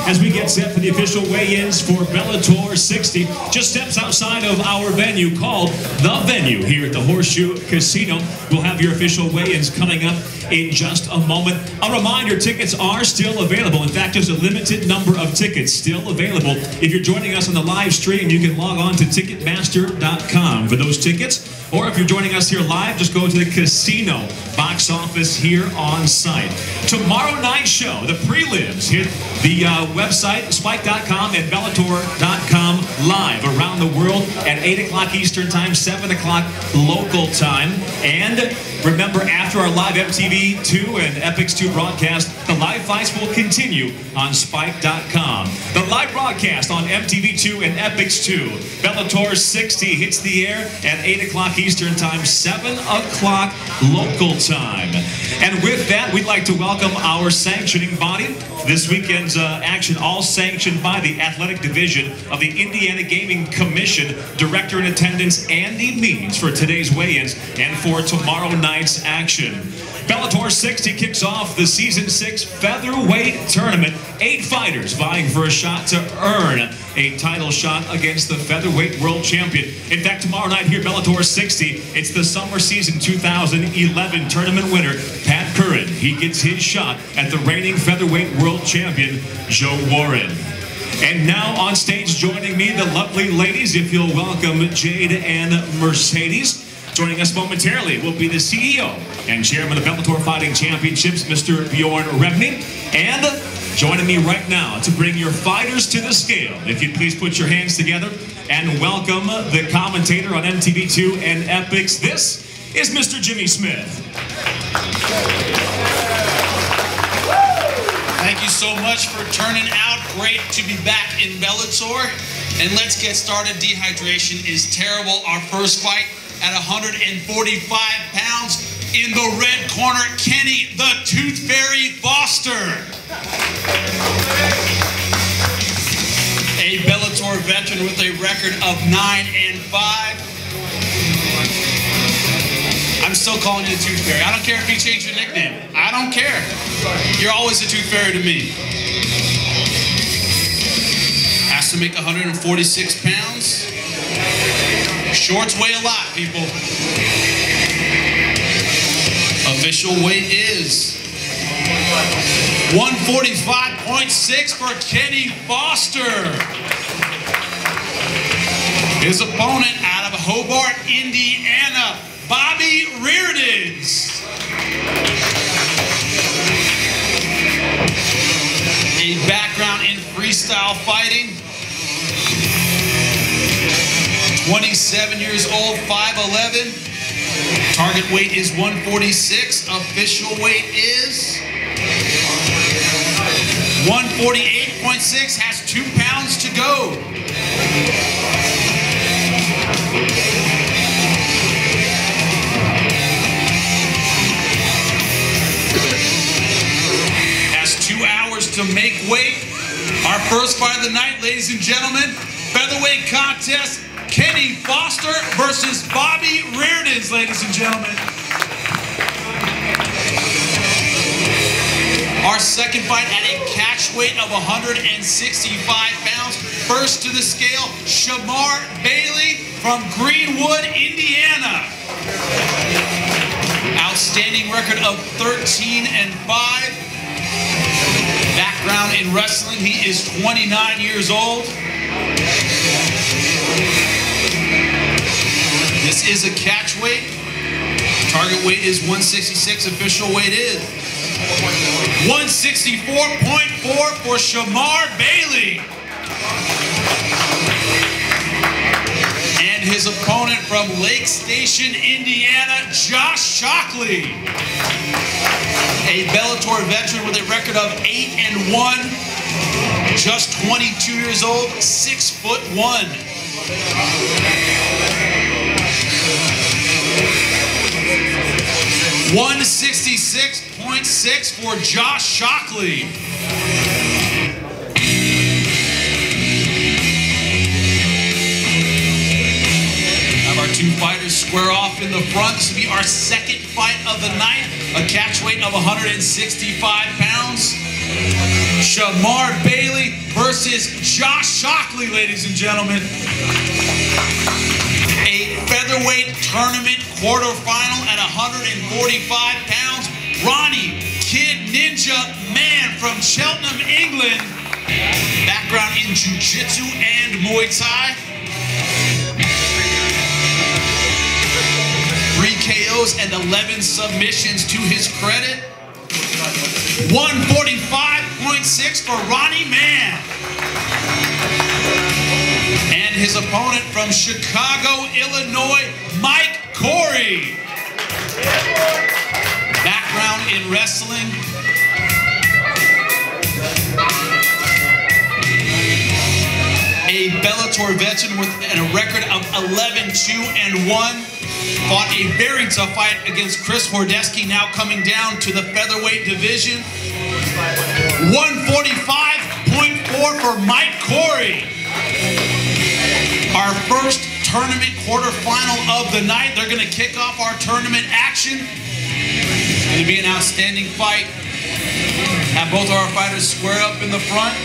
as we get set for the official weigh-ins for Bellator 60. Just steps outside of our venue called The Venue here at the Horseshoe Casino. We'll have your official weigh-ins coming up in just a moment. A reminder, tickets are still available. In fact, there's a limited number of tickets still available. If you're joining us on the live stream, you can log on to Ticketmaster.com for those tickets. Or if you're joining us here live, just go to the casino box office here on site. Tomorrow night's show, the prelims, hit the website, spike.com and Bellator.com live around the world at 8 o'clock Eastern Time, 7 o'clock local time. And remember, after our live MTV2 and Epix2 broadcast, the live fights will continue on spike.com. The live broadcast on MTV2 and Epix2. Bellator 60 hits the air at 8 o'clock Eastern Time, 7 o'clock local time. And with that, we'd like to welcome our sanctioning body. This weekend's action, all sanctioned by the Athletic Division of the Indiana Gaming Commission. Director in attendance, Andy Means, for today's weigh-ins and for tomorrow night's action. Bellator 60 kicks off the Season 6 featherweight tournament. 8 fighters vying for a shot to earn a title shot against the featherweight world champion. In fact, tomorrow night here, Bellator 60, it's the Summer Season 2011 tournament winner, Pat Curran. He gets his shot at the reigning featherweight world champion, Joe Warren. And now on stage joining me, the lovely ladies, if you'll welcome Jade and Mercedes. Joining us momentarily will be the CEO and Chairman of Bellator Fighting Championships, Mr. Bjorn Rebney. And joining me right now to bring your fighters to the scale, if you'd please put your hands together and welcome the commentator on MTV2 and Epix. This is Mr. Jimmy Smith. Thank you so much for turning out. Great to be back in Bellator. And let's get started. Dehydration is terrible. Our first fight at 145 pounds. In the red corner, Kenny the Tooth Fairy Foster. A Bellator veteran with a record of 9-5. I'm still calling you the Tooth Fairy. I don't care if you change your nickname. I don't care. You're always a Tooth Fairy to me. Has to make 146 pounds. Shorts weigh a lot, people. Official weight is 145.6 for Kenny Foster. His opponent out of Hobart, Indiana, Bobby Reardons. A background in freestyle fighting. 27 years old, 5'11". Target weight is 146. Official weight is 148.6. Has 2 pounds to go. Has 2 hours to make weight. Our first fight of the night, ladies and gentlemen, featherweight contest. Kenny Foster versus Bobby Reardons, ladies and gentlemen. Our second fight at a catch weight of 165 pounds. First to the scale, Shamar Bailey from Greenwood, Indiana. Outstanding record of 13-5. Background in wrestling, he is 29 years old. This is a catch weight. Target weight is 166. Official weight is 164.4 for Shamar Bailey. And his opponent from Lake Station, Indiana, Josh Shockley. A Bellator veteran with a record of 8-1. Just 22 years old, 6'1". 166.6 for Josh Shockley. Have our 2 fighters square off in the front. This will be our second fight of the night. A catch weight of 165 pounds. Shamar Bailey versus Josh Shockley, ladies and gentlemen. A featherweight tournament quarterfinal at 145 pounds. Ronnie Kid Ninja Man from Cheltenham, England. Background in Jiu-Jitsu and Muay Thai. 3 KOs and 11 submissions to his credit. 145.6 for Ronnie Man. And his opponent from Chicago, Illinois, Mike Corey. Background in wrestling. A Bellator veteran with a record of 11-2-1. Fought a very tough fight against Chris Hordeski, now coming down to the featherweight division. 145.4 for Mike Corey. Our first tournament quarterfinal of the night. They're going to kick off our tournament action. It's going to be an outstanding fight. Have both of our fighters square up in the front.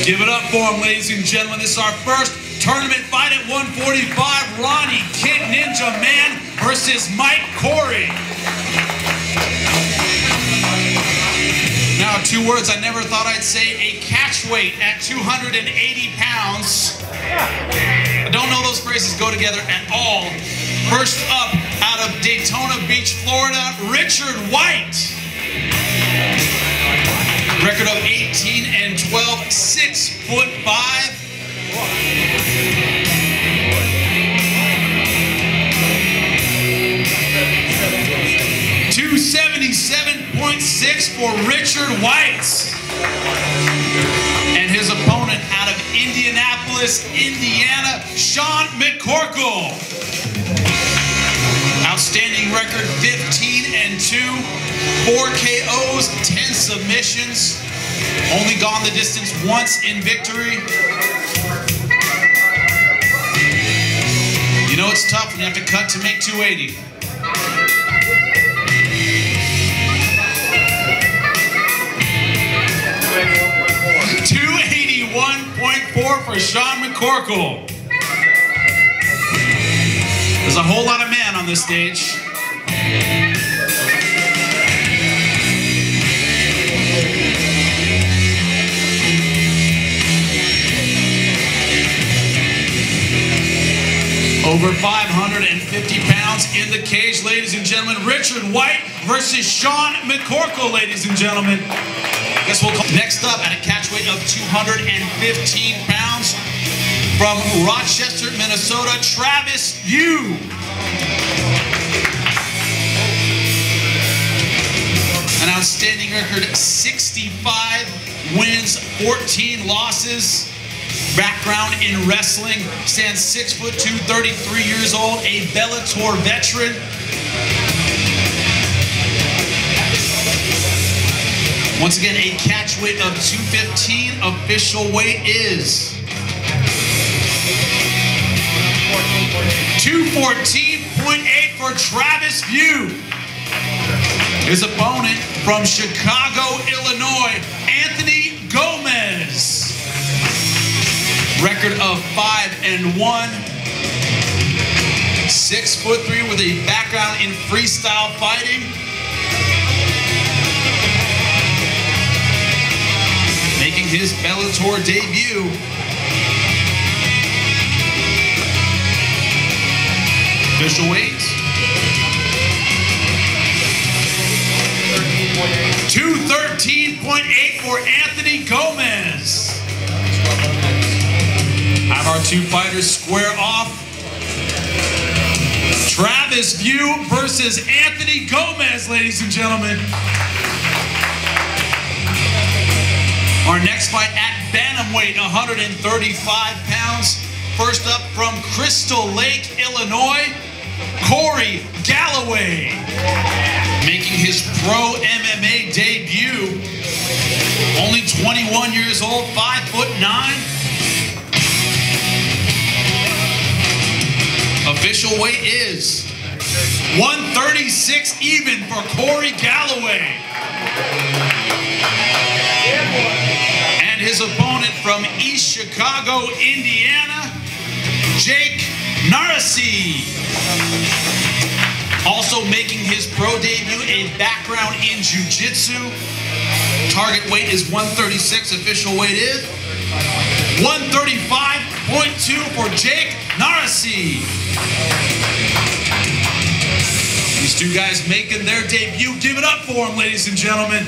Give it up for them, ladies and gentlemen. This is our first tournament fight at 145. Ronnie Kid Ninja Man versus Mike Corey. Now, 2 words I never thought I'd say. A catch weight at 280 pounds. I don't know those phrases go together at all. First up, out of Daytona Beach, Florida, Richard White. Record of 18-12, 6'5". 277.6 for Richard White. And his opponent out of Indianapolis, Indiana, Sean McCorkle. Outstanding record, 15-2, 4 KOs, 10 submissions. Only gone the distance once in victory. You know it's tough when you have to cut to make 280. .4 for Sean McCorkle. There's a whole lot of man on this stage. Over 550 pounds in the cage, ladies and gentlemen. Richard White versus Sean McCorkle, ladies and gentlemen. Guess we'll call next up at a catch weight of 215 pounds from Rochester, Minnesota, Travis Yu. An outstanding record, 65 wins, 14 losses. Background in wrestling, stands 6'2", 33 years old, a Bellator veteran. Once again, a catch weight of 215. Official weight is 214.8 for Travis Yu. His opponent from Chicago, Illinois, Anthony Gomez. Record of 5-1. 6'3" with a background in freestyle fighting. Making his Bellator debut. Official weight 213.8 for Anthony Gomez. Have our 2 fighters square off. Travis Yu versus Anthony Gomez, ladies and gentlemen. Our next fight at bantamweight, 135 pounds. First up from Crystal Lake, Illinois, Corey Galloway. Making his pro MMA debut. Only 21 years old, 5'9". Official weight is 136 even for Corey Galloway. from East Chicago, Indiana, Jake Narasi. Also making his pro debut, a background in jiu-jitsu. Target weight is 136, official weight is 135.2 for Jake Narasi. These two guys making their debut. Give it up for them, ladies and gentlemen.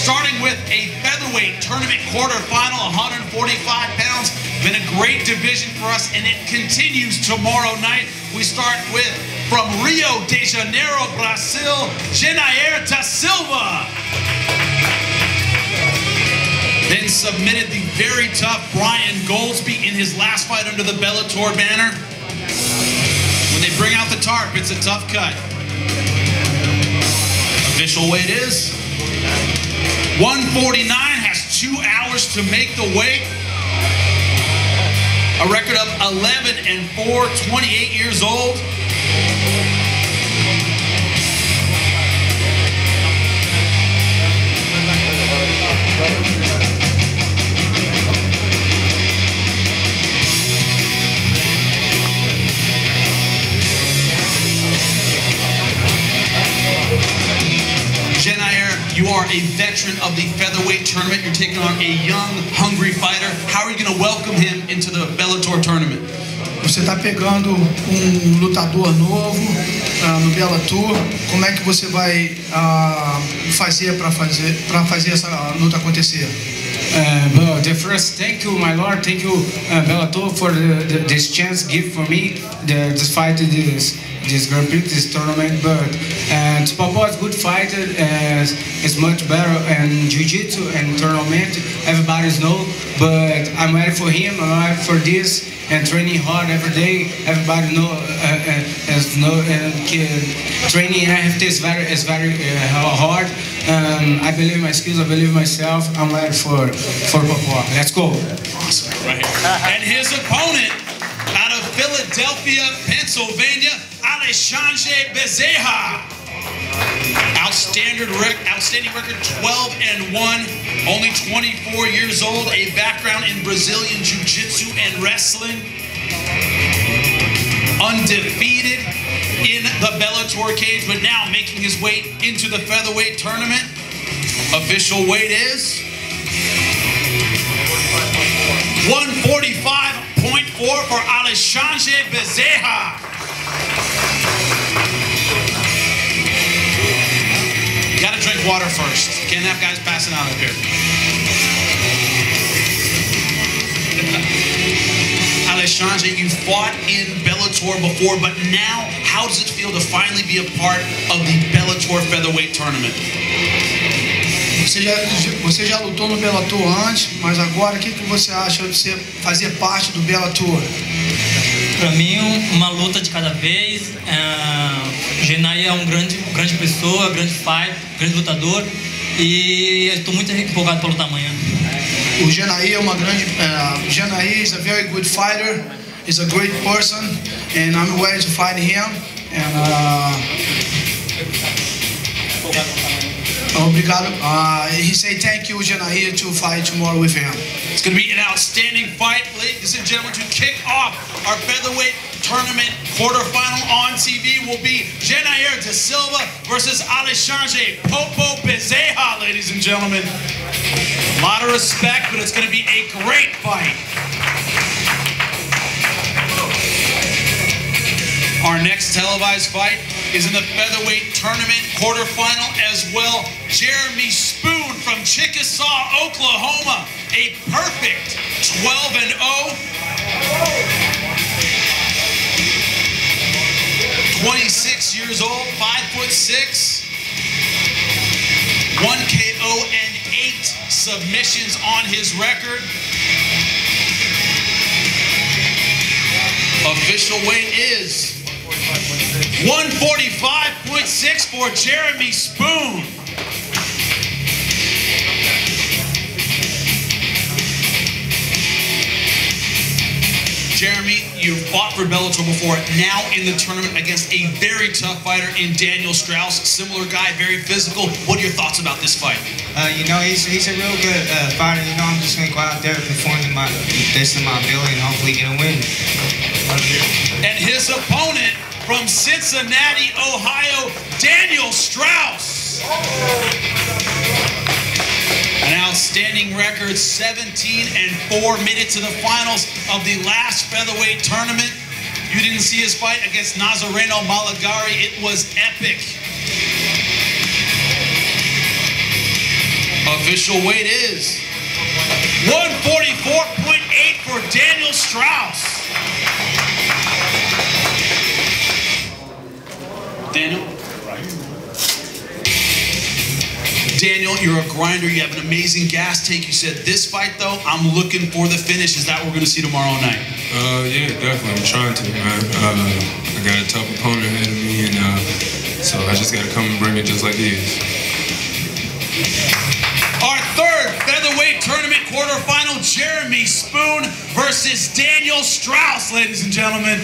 Starting with a featherweight tournament quarterfinal, 145 pounds. Been a great division for us, and it continues tomorrow night. We start with, from Rio de Janeiro, Brazil, Genair da Silva. Then submitted the very tough Brian Goldsby in his last fight under the Bellator banner. When they bring out the tarp, it's a tough cut. Official weight is 149, has 2 hours to make the weight. A record of 11-4, 28 years old. Genair, you are a veteran of the featherweight tournament. You're taking on a young, hungry fighter. How are you going to welcome him into the Bellator tournament? Você está pegando lutador novo no Bellator. Como é que você vai fazer para fazer essa luta acontecer? Well, the first, thank you, my lord, thank you, Bellator, for this chance give for me this fight, this Grand Prix, this tournament. But Papa is good fighter, is much better in jiu-jitsu and tournament. Everybody's know, but I'm ready for him. I'm ready for this. And training hard every day. Everybody know training is very hard. I believe in my skills. I believe in myself. I'm ready for Papa. Let's go. Awesome. Right here. And his opponent out of Philadelphia, Pennsylvania, Alexandre Bezerra. Outstanding record, 12-1, only 24 years old, a background in Brazilian Jiu-Jitsu and wrestling. Undefeated in the Bellator cage, but now making his way into the featherweight tournament. Official weight is 145.4 for Alexandre Bezerra. Gotta drink water first. Can't have guys passing out up here. Alexandre, you fought in Bellator before, but now, how does it feel to finally be a part of the Bellator featherweight tournament? Você já lutou no Bellator antes, mas agora o que você acha de você fazer parte do Bellator? Para mim, uma luta de cada vez. Genair é grande pessoa, grande fighter, grande lutador, e eu estou muito empolgado para lutar amanhã. O Genair é uma grande. Genair is a very good fighter. He's a great person, and I'm ready to fight him. Obrigado. He said thank you, Genair, to fight tomorrow with him. It's going to be an outstanding fight, ladies and gentlemen. To kick off our featherweight tournament quarterfinal on TV will be Genair da Silva versus Alexandre Popo Bezerra, ladies and gentlemen. A lot of respect, but it's going to be a great fight. Our next televised fight is in the featherweight tournament quarterfinal as well. Jeremy Spoon from Chickasaw, Oklahoma, a perfect 12-0. 26 years old, 5'6", 1 KO and 8 submissions on his record. Official weight is 145.6 for Jeremy Spoon. Jeremy, you've fought for Bellator before, now in the tournament against a very tough fighter in Daniel Strauss. Similar guy, very physical. What are your thoughts about this fight? You know, he's a real good fighter. You know, I'm just going to go out there, perform my best of my ability, and hopefully get a win. And his opponent from Cincinnati, Ohio, Daniel Strauss. An outstanding record, 17-4, made it to the finals of the last featherweight tournament. You didn't see his fight against Nazareno Malagari. It was epic. Official weight is 144.8 for Daniel Strauss. Daniel, you're a grinder. You have an amazing gas take. You said this fight, though, I'm looking for the finish. Is that what we're going to see tomorrow night? Yeah, definitely. I'm trying to, man. I got a tough opponent ahead of me, and so I just got to come and bring it just like he is. Our third featherweight tournament quarterfinal, Jeremy Spoon versus Daniel Strauss, ladies and gentlemen.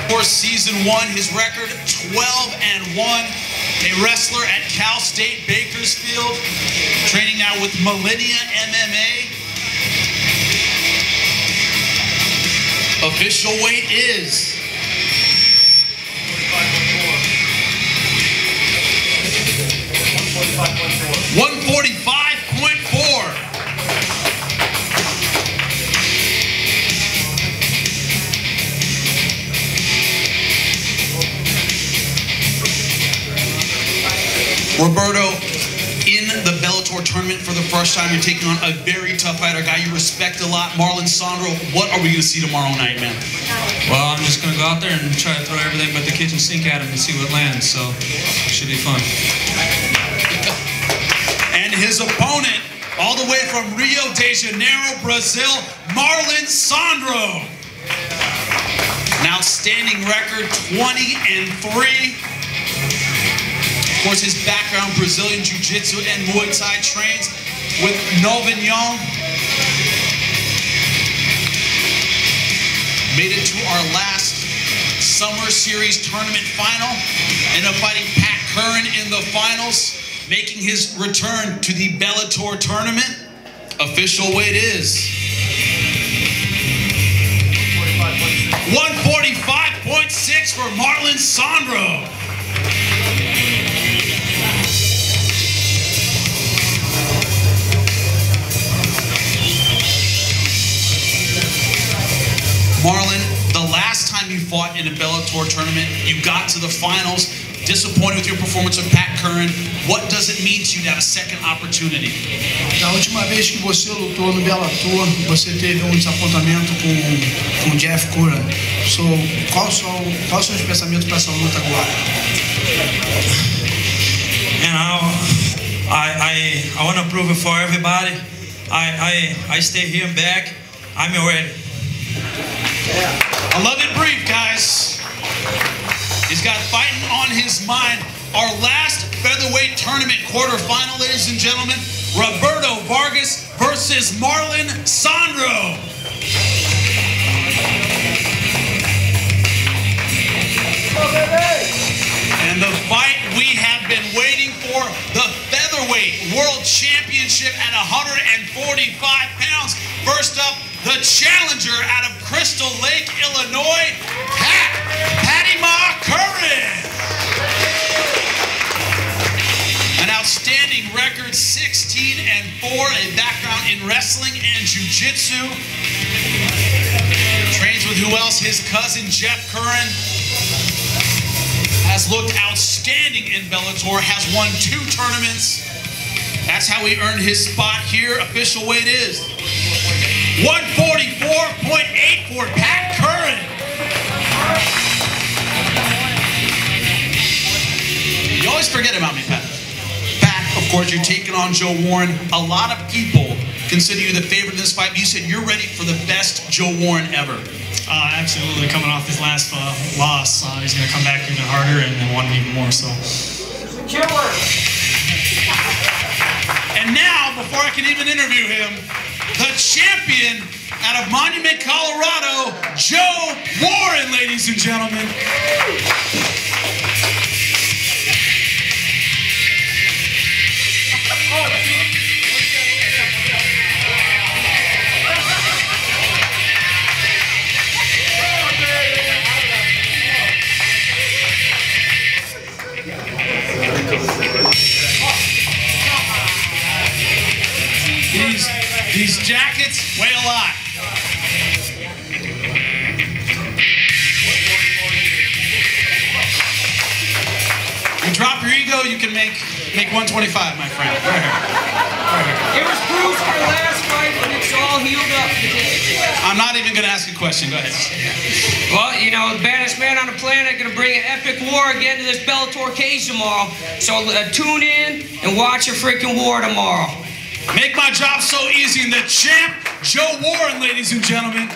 For season 1, his record 12-1. A wrestler at Cal State Bakersfield, training now with Millennia MMA. Official weight is 145.4. Roberto, in the Bellator tournament for the first time, you're taking on a very tough fighter, a guy you respect a lot, Marlon Sandro. What are we going to see tomorrow night, man? Well, I'm just going to go out there and try to throw everything but the kitchen sink at him and see what lands, so it should be fun. And his opponent, all the way from Rio de Janeiro, Brazil, Marlon Sandro. An outstanding record, 20-3. Of course, his background, Brazilian Jiu-Jitsu and Muay Thai, trains with Novignon. Made it to our last Summer Series tournament final. Ended up fighting Pat Curran in the finals, making his return to the Bellator tournament. Official weight is 145.6 for Marlon Sandro. Marlon, the last time you fought in a Bellator tournament, you got to the finals, disappointed with your performance with Pat Curran. What does it mean to you to have a second opportunity? Da última vez que você lutou no Bellator, você teve desapontamento com Jeff Curran. So, quais são os seus pensamentos para essa luta agora? You know, I want to prove it for everybody. I stay here and back. I'm ready. I love it brief, guys. He's got fighting on his mind. Our last featherweight tournament quarterfinal, ladies and gentlemen, Roberto Vargas versus Marlon Sandro. And the fight we have been waiting for, the featherweight world championship at 145 pounds. First up, the challenger out of Crystal Lake, Illinois, Patty Curran. An outstanding record, 16-4, a background in wrestling and jiu-jitsu. Trains with who else? His cousin, Jeff Curran. Has looked outstanding in Bellator, has won 2 tournaments. That's how he earned his spot here. Official weight is 144.8 for Pat Curran. You always forget about me, Pat. Pat, of course, you're taking on Joe Warren. A lot of people consider you the favorite in this fight, but you said you're ready for the best Joe Warren ever. Absolutely. Coming off his last loss, he's going to come back even harder and want even more. So. And now, before I can even interview him, the champion out of Monument, Colorado, Joe Warren, ladies and gentlemen. These jackets weigh a lot. You drop your ego, you can make 125, my friend. Right here. It was bruised for the last fight, and it's all healed up today. I'm not even going to ask a question. Go ahead. Well, you know, the baddest man on the planet going to bring an epic war again to this Bellator cage tomorrow. So tune in and watch a freaking war tomorrow. Make my job so easy. And the champ, Joe Warren, ladies and gentlemen,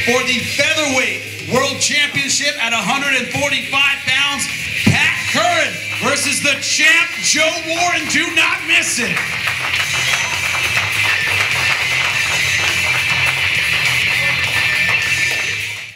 for the featherweight world championship at 145 pounds, Curran versus the champ, Joe Warren. Do not miss it.